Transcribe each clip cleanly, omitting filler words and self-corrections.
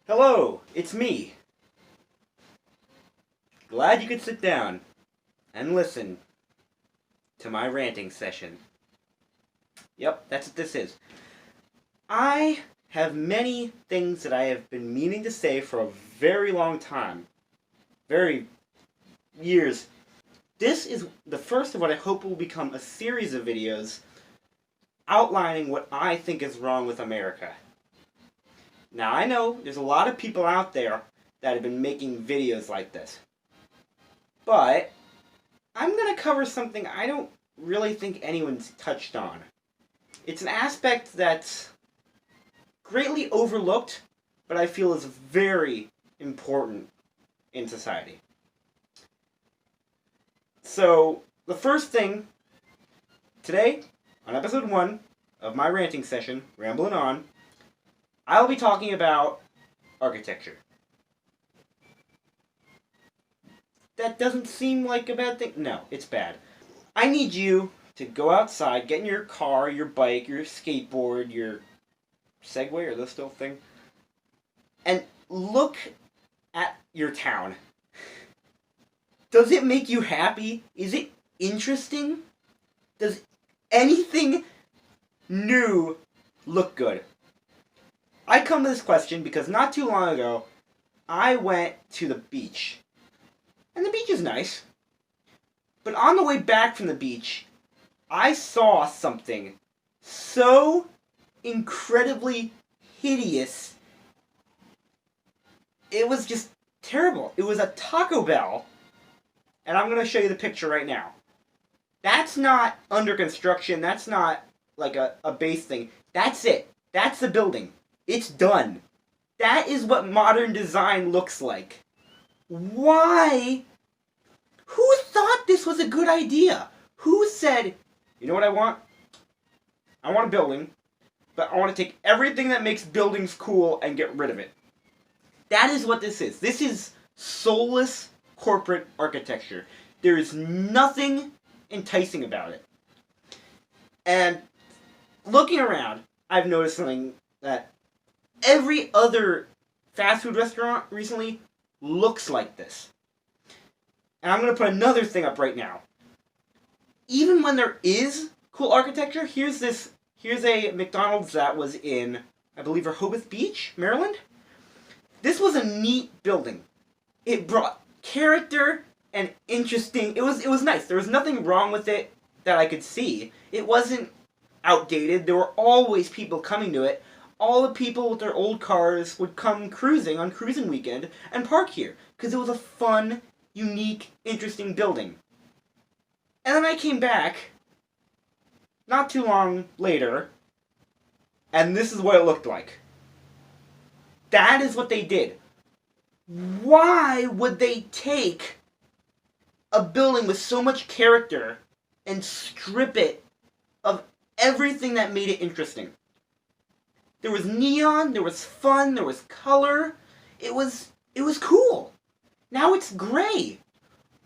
Hello, it's me. Glad you could sit down and listen to my ranting session. Yep, that's what this is. I have many things that I have been meaning to say for a very long time. Very years. This is the first of what I hope will become a series of videos outlining what I think is wrong with America. Now, I know there's a lot of people out there that have been making videos like this. But I'm going to cover something I don't really think anyone's touched on. It's an aspect that's greatly overlooked, but I feel is very important in society. So, the first thing, today, on episode 1 of my ranting session, Ramblin' On, I'll be talking about architecture. That doesn't seem like a bad thing. No, it's bad. I need you to go outside, get in your car, your bike, your skateboard, your Segway, or this still thing, and look at your town. Does it make you happy? Is it interesting? Does anything new look good? I come to this question because not too long ago, I went to the beach. And the beach is nice. But on the way back from the beach, I saw something so incredibly hideous. It was just terrible. It was a Taco Bell. And I'm going to show you the picture right now. That's not under construction. That's not like a base thing. That's it. That's the building. It's done. That is what modern design looks like. Why? Who thought this was a good idea? Who said, you know what I want? I want a building, but I want to take everything that makes buildings cool and get rid of it. That is what this is. This is soulless corporate architecture. There is nothing enticing about it. And looking around, I've noticed something that every other fast food restaurant recently looks like this. And I'm going to put another thing up right now. Even when there is cool architecture, here's a McDonald's that was in, I believe, Rehoboth Beach, Maryland. This was a neat building. It brought character and interesting. It was nice. There was nothing wrong with it that I could see. It wasn't outdated. There were always people coming to it. All the people with their old cars would come cruising on cruising weekend and park here because it was a fun, unique, interesting building. And then I came back not too long later, and this is what it looked like. That is what they did. Why would they take a building with so much character and strip it of everything that made it interesting? There was neon, there was fun, there was color. It was cool. Now it's gray.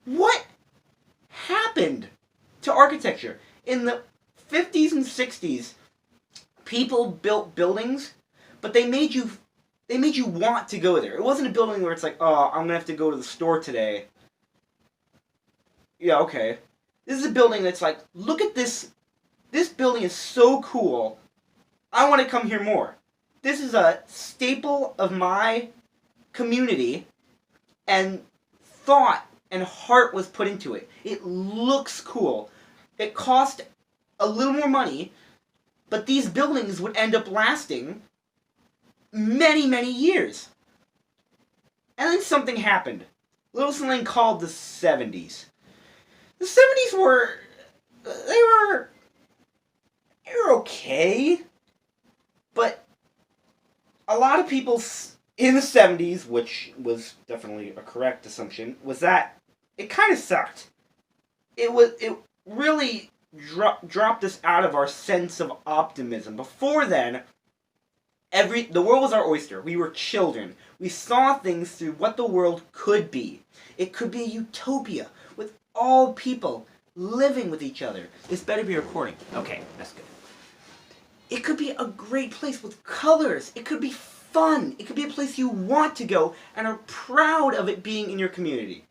What happened to architecture? In the 50s and 60s, people built buildings, but they made you want to go there. It wasn't a building where it's like, oh, I'm going to have to go to the store today. Yeah, okay. This is a building that's like, look at this. This building is so cool. I want to come here more. This is a staple of my community, and thought and heart was put into it. It looks cool. It cost a little more money, but these buildings would end up lasting many, many years. And then something happened. A little something called the 70s. The 70s were okay, but a lot of people in the 70s, which was definitely a correct assumption, was that it kind of sucked. It really dropped us out of our sense of optimism. Before then, the world was our oyster. We were children. We saw things through what the world could be. It could be a utopia with all people living with each other. This better be recording. Okay, that's good. It could be a great place with colors. It could be fun. It could be a place you want to go and are proud of it being in your community.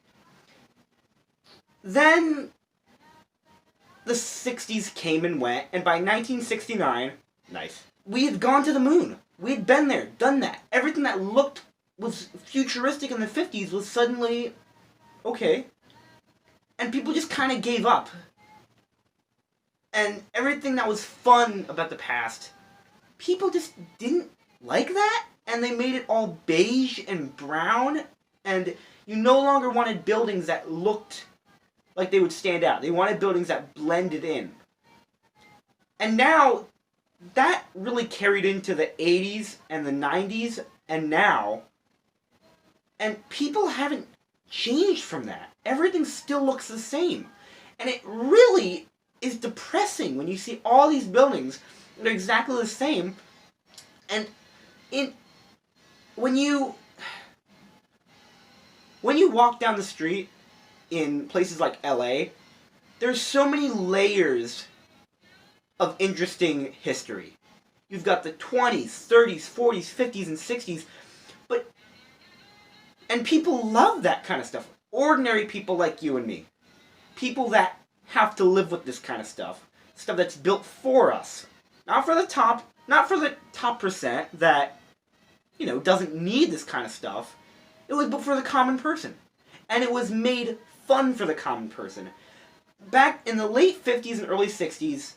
Then the 60s came and went, and by 1969, we had gone to the moon. We had been there, done that. Everything that was futuristic in the 50s was suddenly okay. And people just kind of gave up. And everything that was fun about the past, people just didn't like that, and they made it all beige and brown, and you no longer wanted buildings that looked like they would stand out. They wanted buildings that blended in. And now, that really carried into the 80s and the 90s, and now, and people haven't changed from that. Everything still looks the same. And it really is depressing when you see all these buildings that are exactly the same, and when you walk down the street in places like LA, there's so many layers of interesting history. You've got the 20s, 30s, 40s, 50s, and 60s, and people love that kind of stuff. Ordinary people like you and me. People that have to live with this kind of stuff. Stuff that's built for us. Not for the top percent that, doesn't need this kind of stuff. It was built for the common person. And it was made fun for the common person. Back in the late 50s and early 60s,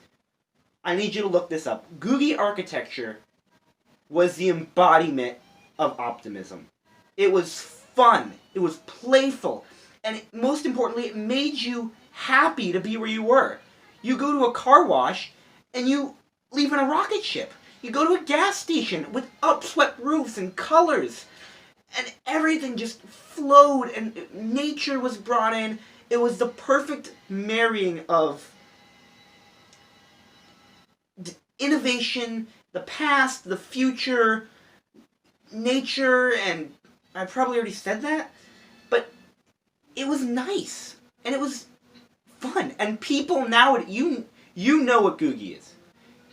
I need you to look this up. Googie Architecture was the embodiment of optimism. It was fun. It was playful. And most importantly, it made you happy to be where you were. You go to a car wash and you leave in a rocket ship. You go to a gas station with upswept roofs and colors. And everything just flowed and nature was brought in. It was the perfect marrying of innovation, the past, the future, nature, and I probably already said that, but it was nice, and it was fun, and people now, you know what Googie is.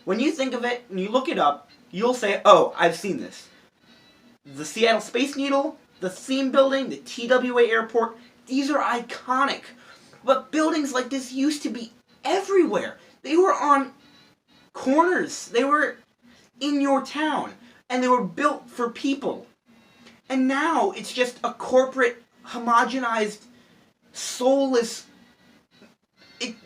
When you think of it, and you look it up, you'll say, oh, I've seen this. The Seattle Space Needle, the Theme Building, the TWA Airport, these are iconic. But buildings like this used to be everywhere. They were on corners. They were in your town. And they were built for people. And now it's just a corporate, homogenized, soulless...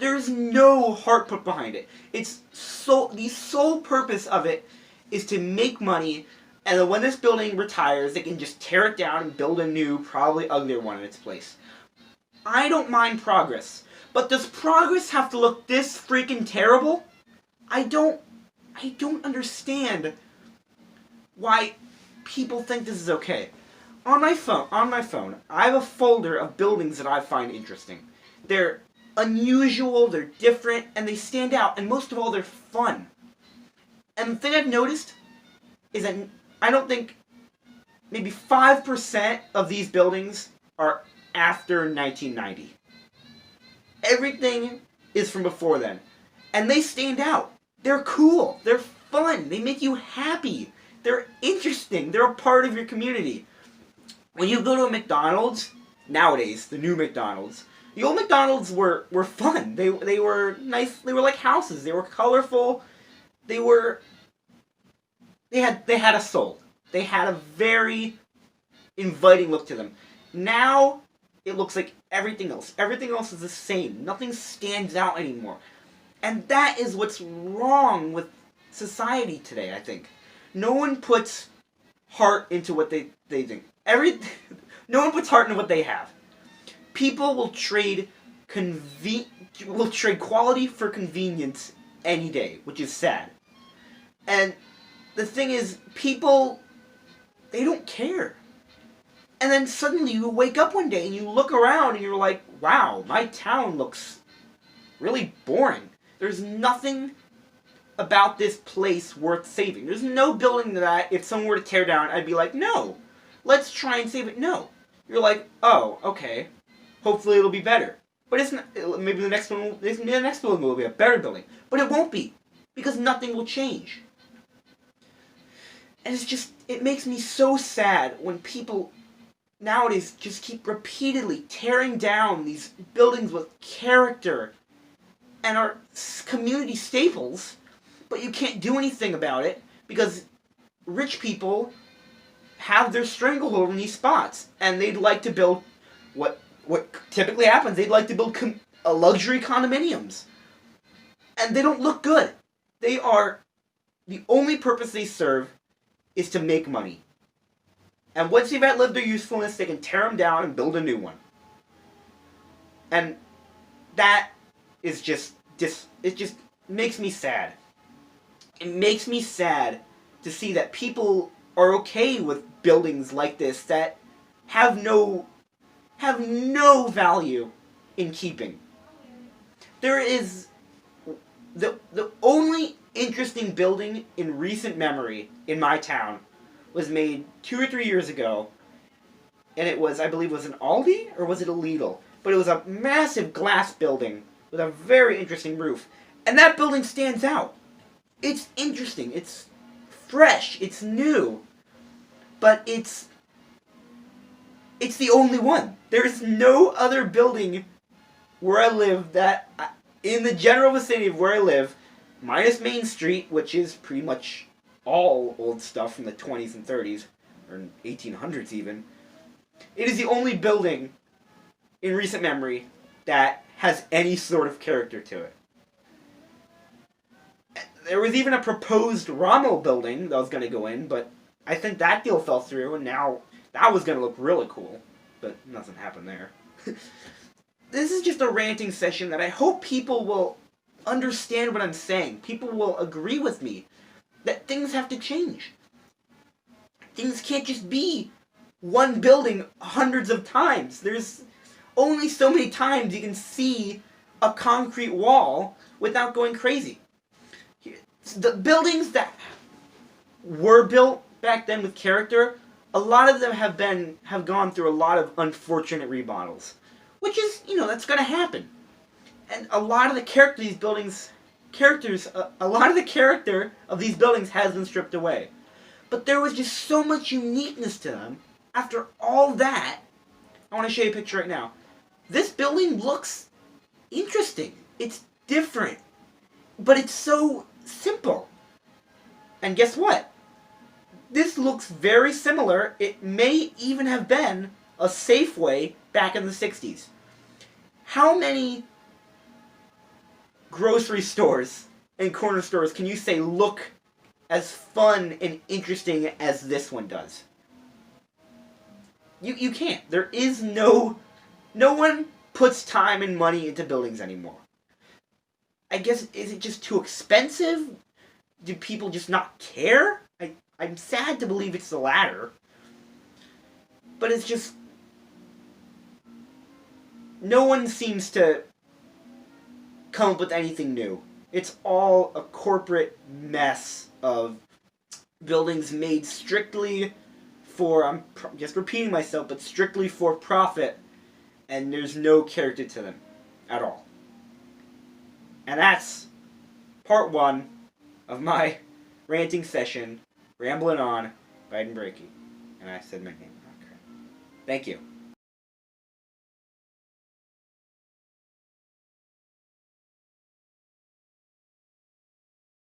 there's no heart put behind it. The sole purpose of it is to make money, and then when this building retires, they can just tear it down and build a new, probably uglier one in its place. I don't mind progress, but does progress have to look this freaking terrible? I don't understand why people think this is okay. On my phone, I have a folder of buildings that I find interesting. They're unusual, they're different, and they stand out, and most of all, they're fun. And the thing I've noticed is that I don't think maybe 5% of these buildings are after 1990. Everything is from before then. And they stand out. They're cool. They're fun. They make you happy. They're interesting. They're a part of your community. When you go to a McDonald's, nowadays, the new McDonald's, the old McDonald's were fun. They were nice. They were like houses. They were colorful. They had a soul. They had a very inviting look to them. Now, it looks like everything else. Everything else is the same. Nothing stands out anymore. And that is what's wrong with society today, I think. No one puts heart into what they think. No one puts heart into what they have. People will trade quality for convenience any day, which is sad. And the thing is, people, they don't care. And then suddenly you wake up one day and you look around and you're like, wow, my town looks really boring. There's nothing about this place worth saving. There's no building that if someone were to tear down, I'd be like, no, let's try and save it. No. You're like, oh, okay. Hopefully it'll be better. But it's not, maybe the next building will be a better building. But it won't be. Because nothing will change. And it makes me so sad when people nowadays just keep repeatedly tearing down these buildings with character and are community staples, but you can't do anything about it because rich people have their stranglehold in these spots, and they'd like to build what typically happens. They'd like to build luxury condominiums, and they don't look good. They are the only purpose they serve is to make money. And once they've outlived their usefulness, they can tear them down and build a new one. And that is just it just makes me sad. It makes me sad to see that people are okay with buildings like this that have no value in keeping. There is the only interesting building in recent memory in my town was made 2 or 3 years ago, and it was, I believe, was an Aldi or was it a Lidl? But it was a massive glass building with a very interesting roof, and that building stands out. It's interesting. It's fresh. It's new, but it's the only one. There's no other building where I live that, in the general vicinity of where I live, minus Main Street, which is pretty much all old stuff from the 20s and 30s, or 1800s even. It is the only building in recent memory that has any sort of character to it. There was even a proposed Rommel building that was going to go in, but I think that deal fell through, and now that was going to look really cool, but nothing happened there. This is just a ranting session that I hope people will understand what I'm saying. People will agree with me that things have to change. Things can't just be one building hundreds of times. There's only so many times you can see a concrete wall without going crazy. The buildings that were built back then with character, a lot of them have gone through a lot of unfortunate remodels, which is, that's going to happen. And a lot of the character of these buildings, a lot of the character of these buildings has been stripped away. But there was just so much uniqueness to them. After all that, I want to show you a picture right now. This building looks interesting. It's different. But it's so simple. And guess what? This looks very similar. It may even have been a Safeway back in the 60s. How many grocery stores and corner stores can you say look as fun and interesting as this one does? You can't. There is no one puts time and money into buildings anymore. I guess, is it just too expensive? Do people just not care? I'm sad to believe it's the latter. But it's just, no one seems to come up with anything new. It's all a corporate mess of buildings made strictly for, I'm just repeating myself, but strictly for profit, and there's no character to them at all. And that's part 1 of my ranting session, Ramblin' On, Biden Breaky. And I said my name. Okay. Thank you.